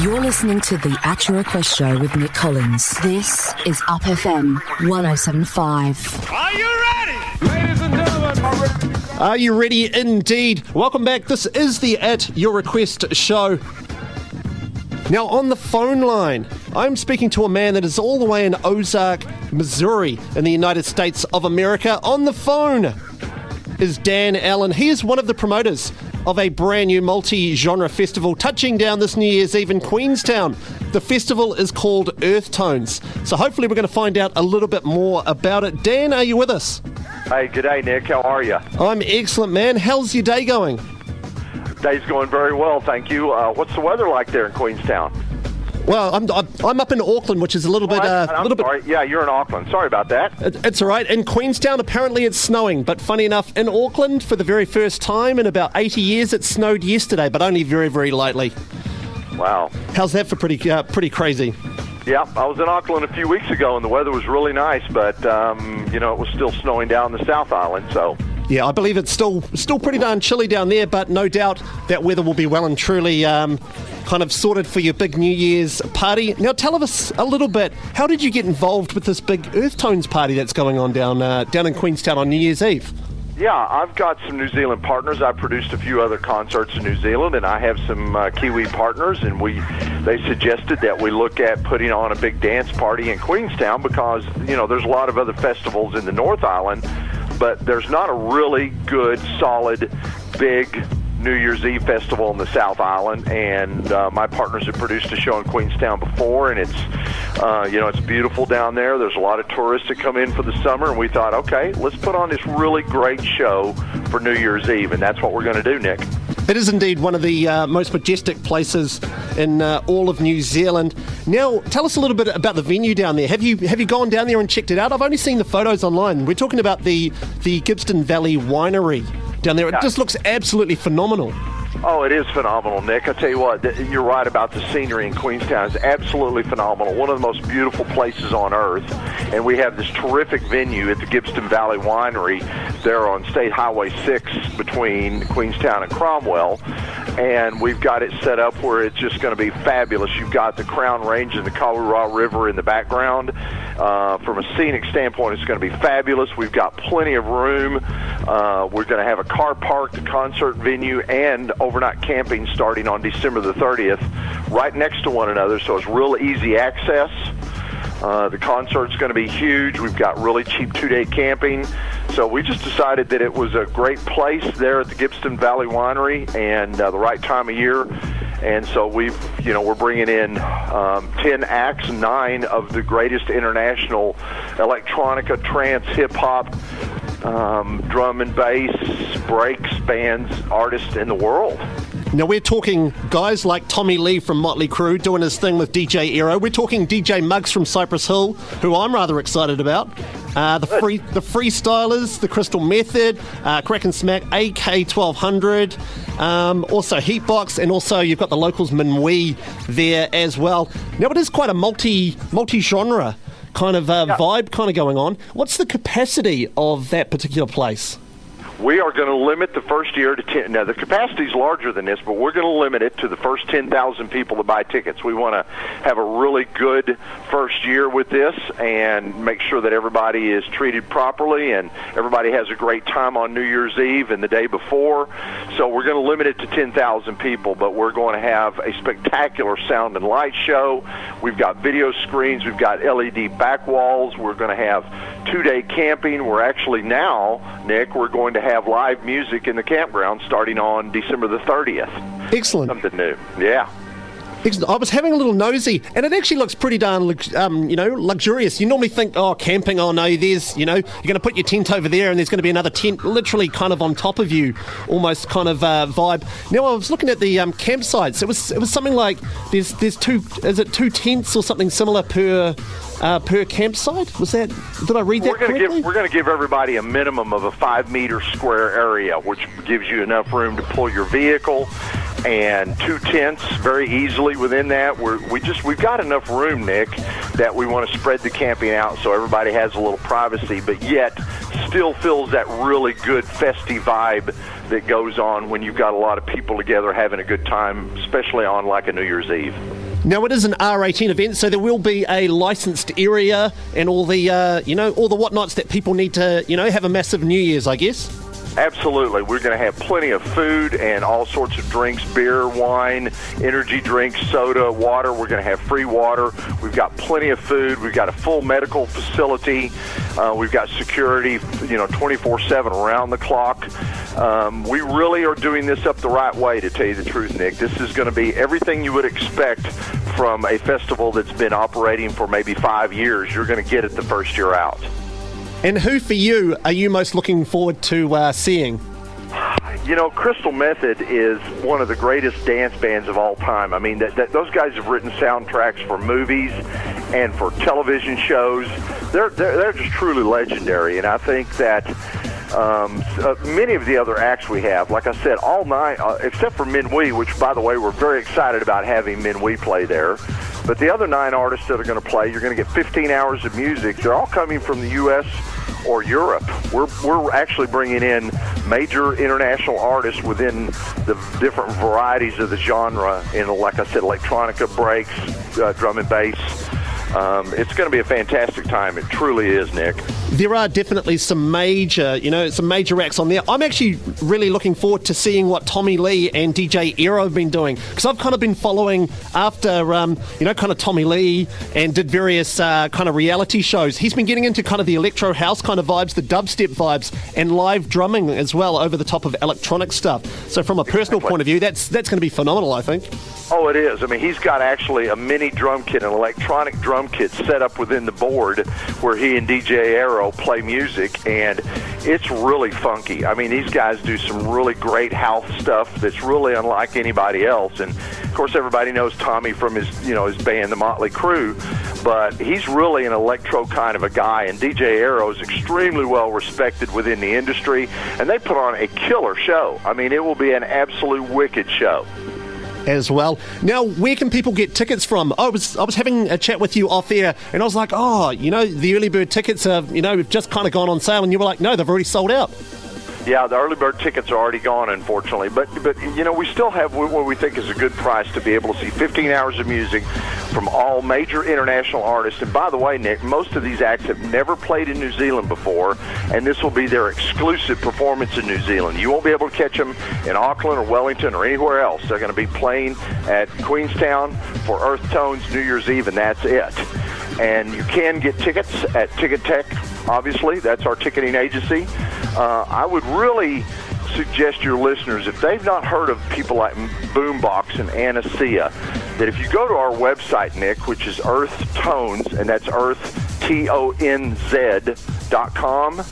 You're listening to the At Your Request Show with Nick Collins. This is Up FM 107.5. Are you ready? Ladies and gentlemen, are you ready indeed? Welcome back. This is the At Your Request Show. Now, on the phone line, I'm speaking to a man that is all the way in Ozark, Missouri, in the United States of America. On the phone is Dan Allen. He is one of the promoters of a brand new multi-genre festival touching down this New Year's Eve in Queenstown. The festival is called Earthtonz. So hopefully we're going to find out a little bit more about it. Dan, are you with us? Hey, g'day, Nick. How are you? I'm excellent, man. How's your day going? Day's going very well, thank you. What's the weather like there in Queenstown? Well, I'm up in Auckland, which is a little bit. Sorry. Yeah, you're in Auckland. Sorry about that. It's all right. In Queenstown, apparently it's snowing, but funny enough, in Auckland, for the very first time in about 80 years, it snowed yesterday, but only very, very lightly. Wow. How's that for pretty crazy? Yeah, I was in Auckland a few weeks ago, and the weather was really nice, but it was still snowing down the South Island, so. Yeah, I believe it's still pretty darn chilly down there, but no doubt that weather will be well and truly kind of sorted for your big New Year's party. Now, tell us a little bit, how did you get involved with this big Earthtonz party that's going on down in Queenstown on New Year's Eve? Yeah, I've got some New Zealand partners. I produced a few other concerts in New Zealand, and I have some Kiwi partners, and they suggested that we look at putting on a big dance party in Queenstown because, there's a lot of other festivals in the North Island, but there's not a really good, solid, big New Year's Eve festival in the South Island, and my partners have produced a show in Queenstown before, and it's beautiful down there. There's a lot of tourists that come in for the summer, and we thought, okay, let's put on this really great show for New Year's Eve, and that's what we're going to do, Nick. It is indeed one of the most majestic places in all of New Zealand. Now, tell us a little bit about the venue down there. Have you gone down there and checked it out? I've only seen the photos online. We're talking about the Gibston Valley Winery down there. It just looks absolutely phenomenal. Oh, it is phenomenal, Nick. I tell you what, you're right about the scenery in Queenstown. It's absolutely phenomenal. One of the most beautiful places on earth. And we have this terrific venue at the Gibston Valley Winery there on State Highway 6 between Queenstown and Cromwell. And we've got it set up where it's just going to be fabulous. You've got the Crown Range and the Kawerau River in the background. From a scenic standpoint, it's going to be fabulous. We've got plenty of room. We're going to have a car park, a concert venue, and overnight camping starting on December the 30th, right next to one another, so it's real easy access. The concert's going to be huge. We've got really cheap two-day camping. So we just decided that it was a great place there at the Gibston Valley Winery and the right time of year. And so we're bringing in 10 acts, 9 of the greatest international electronica, trance, hip-hop, drum and bass, breaks, bands, artists in the world. Now, we're talking guys like Tommy Lee from Motley Crue doing his thing with DJ Aero. We're talking DJ Muggs from Cypress Hill, who I'm rather excited about. The Freestylers, the Crystal Method, Crack and Smack, AK1200, also Heatbox, and also you've got the locals NYE there as well. Now, it is quite a multi-genre kind of vibe kind of going on. What's the capacity of that particular place? We are going to limit the first year to 10. Now, the capacity is larger than this, but we're going to limit it to the first 10,000 people to buy tickets. We want to have a really good first year with this and make sure that everybody is treated properly and everybody has a great time on New Year's Eve and the day before. So we're going to limit it to 10,000 people, but we're going to have a spectacular sound and light show. We've got video screens. We've got LED back walls. We're going to have two-day camping. We're actually now, Nick, we're going to have live music in the campground starting on December the 30th. Excellent. Something new. Yeah. Excellent. I was having a little nosy, and it actually looks pretty darn, luxurious. You normally think, camping, there's, you're going to put your tent over there, and there's going to be another tent literally kind of on top of you, almost kind of vibe. Now, I was looking at the campsites. It was something like there's two tents or something similar per campsite? Did I read that correctly? We're going to give everybody a minimum of a 5-meter square area, which gives you enough room to pull your vehicle, and 2 tents very easily within that. We've got enough room, Nick, that we want to spread the camping out so everybody has a little privacy, but yet still feels that really good festive vibe that goes on when you've got a lot of people together having a good time, especially on like a New Year's Eve. Now, it is an R18 event, so there will be a licensed area and all the, all the whatnots that people need to, have a massive New Year's, I guess. Absolutely. We're going to have plenty of food and all sorts of drinks, beer, wine, energy drinks, soda, water. We're going to have free water. We've got plenty of food. We've got a full medical facility. We've got security, 24/7 around the clock. We really are doing this up the right way, to tell you the truth, Nick. This is going to be everything you would expect from a festival that's been operating for maybe 5 years. You're going to get it the first year out. And who, for you, are you most looking forward to seeing? Crystal Method is one of the greatest dance bands of all time. I mean, those guys have written soundtracks for movies and for television shows. They're just truly legendary, and I think that many of the other acts we have, like I said, all 9, except for NYE, which, by the way, we're very excited about having NYE play there. But the other 9 artists that are going to play, you're going to get 15 hours of music. They're all coming from the U.S. or Europe. We're actually bringing in major international artists within the different varieties of the genre in, like I said, electronica, breaks, drum and bass. It's going to be a fantastic time. It truly is, Nick. There are definitely some major acts on there. I'm actually really looking forward to seeing what Tommy Lee and DJ Aero have been doing, because I've kind of been following after, kind of Tommy Lee, and did various kind of reality shows. He's been getting into kind of the electro house kind of vibes, the dubstep vibes, and live drumming as well over the top of electronic stuff. So from a personal point of view, that's going to be phenomenal, I think. Oh, it is. I mean, he's got actually a mini drum kit, an electronic drum kit set up within the board where he and DJ Aero play music, and it's really funky. I mean, these guys do some really great house stuff that's really unlike anybody else. And, of course, everybody knows Tommy from his band, the Motley Crue, but he's really an electro kind of a guy, and DJ Aero is extremely well respected within the industry, and they put on a killer show. I mean, it will be an absolute wicked show. As well. Now, where can people get tickets from? I was having a chat with you off air, and I was like, the early bird tickets have just kind of gone on sale, and you were like, no, they've already sold out. Yeah, the early bird tickets are already gone, unfortunately. But we still have what we think is a good price to be able to see 15 hours of music from all major international artists. And by the way, Nick, most of these acts have never played in New Zealand before, and this will be their exclusive performance in New Zealand. You won't be able to catch them in Auckland or Wellington or anywhere else. They're going to be playing at Queenstown for Earthtonz New Year's Eve, and that's it. And you can get tickets at Ticket Tech, obviously. That's our ticketing agency. I would really suggest your listeners, if they've not heard of people like Boombox and Anacia, that if you go to our website, Nick, which is Earthtonz, and that's EarthTonz.com,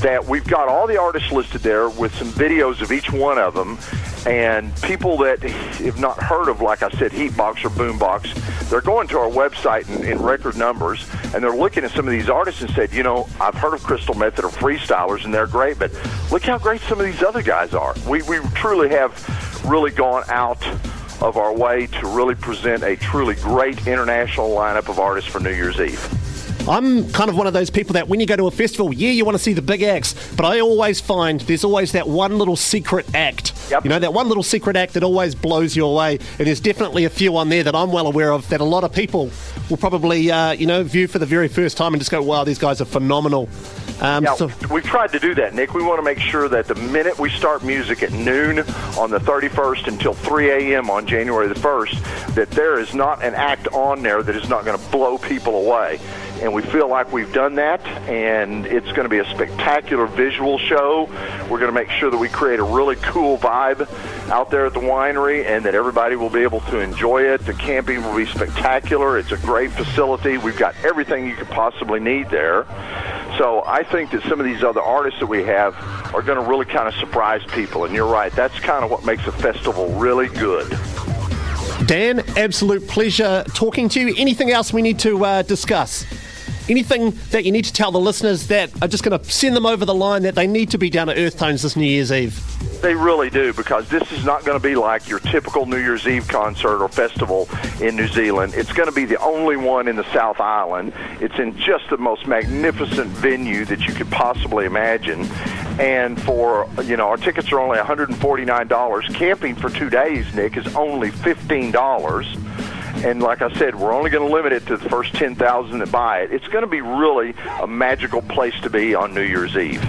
that we've got all the artists listed there with some videos of each one of them. And people that have not heard of, like I said, Heatbox or Boombox, they're going to our website in record numbers, and they're looking at some of these artists and said, I've heard of Crystal Method or Freestylers, and they're great, but look how great some of these other guys are. We truly have really gone out of our way to really present a truly great international lineup of artists for New Year's Eve. I'm kind of one of those people that when you go to a festival, you want to see the big acts, but I always find there's always that one little secret act. Yep. That one little secret act that always blows you away. And there's definitely a few on there that I'm well aware of that a lot of people will probably, view for the very first time and just go, wow, these guys are phenomenal. We've tried to do that, Nick. We want to make sure that the minute we start music at noon on the 31st until 3 a.m. on January the 1st, that there is not an act on there that is not going to blow people away. And we feel like we've done that, and it's going to be a spectacular visual show. We're going to make sure that we create a really cool vibe out there at the winery and that everybody will be able to enjoy it. The camping will be spectacular. It's a great facility. We've got everything you could possibly need there. So I think that some of these other artists that we have are going to really kind of surprise people. And you're right, that's kind of what makes a festival really good. Dan, absolute pleasure talking to you. Anything else we need to discuss? Anything that you need to tell the listeners that are just going to send them over the line that they need to be down at Earthtonz this New Year's Eve? They really do, because this is not going to be like your typical New Year's Eve concert or festival in New Zealand. It's going to be the only one in the South Island. It's in just the most magnificent venue that you could possibly imagine. And for, our tickets are only $149. Camping for 2 days, Nick, is only $15. And like I said, we're only going to limit it to the first 10,000 that buy it. It's going to be really a magical place to be on New Year's Eve.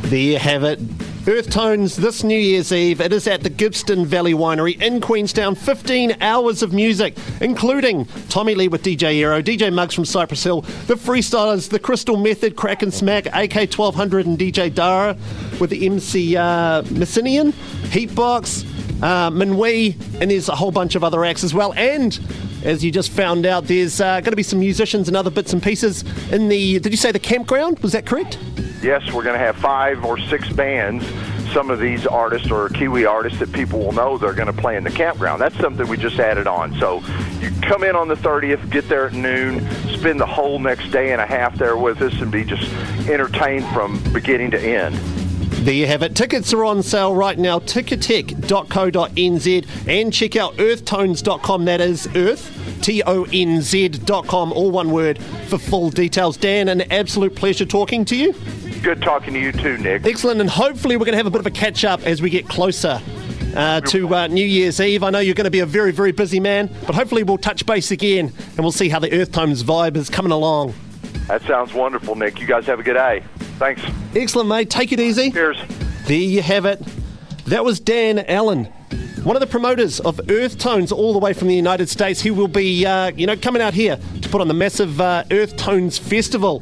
There you have it. Earthtonz this New Year's Eve. It is at the Gippsland Valley Winery in Queenstown. 15 hours of music, including Tommy Lee with DJ Aero, DJ Muggs from Cypress Hill, the Freestylers, the Crystal Method, Crack and Smack, AK1200 and DJ Dara with the MC Messinian, Heatbox, Minwee, and there's a whole bunch of other acts as well. And as you just found out, there's going to be some musicians and other bits and pieces in the, did you say the campground? Was that correct? Yes, we're going to have 5 or 6 bands. Some of these artists are Kiwi artists that people will know they're going to play in the campground. That's something we just added on. So you come in on the 30th, get there at noon, spend the whole next day and a half there with us and be just entertained from beginning to end. There you have it. Tickets are on sale right now. Ticketek.co.nz and check out earthtonz.com. That is Earth, TONZ.com, all one word, for full details. Dan, an absolute pleasure talking to you. Good talking to you too, Nick. Excellent, and hopefully we're going to have a bit of a catch-up as we get closer to New Year's Eve. I know you're going to be a very, very busy man, but hopefully we'll touch base again and we'll see how the Earthtonz vibe is coming along. That sounds wonderful, Nick. You guys have a good day. Thanks. Excellent, mate. Take it easy. Cheers. There you have it. That was Dan Allen, one of the promoters of Earthtonz all the way from the United States. He will be, coming out here to put on the massive Earthtonz Festival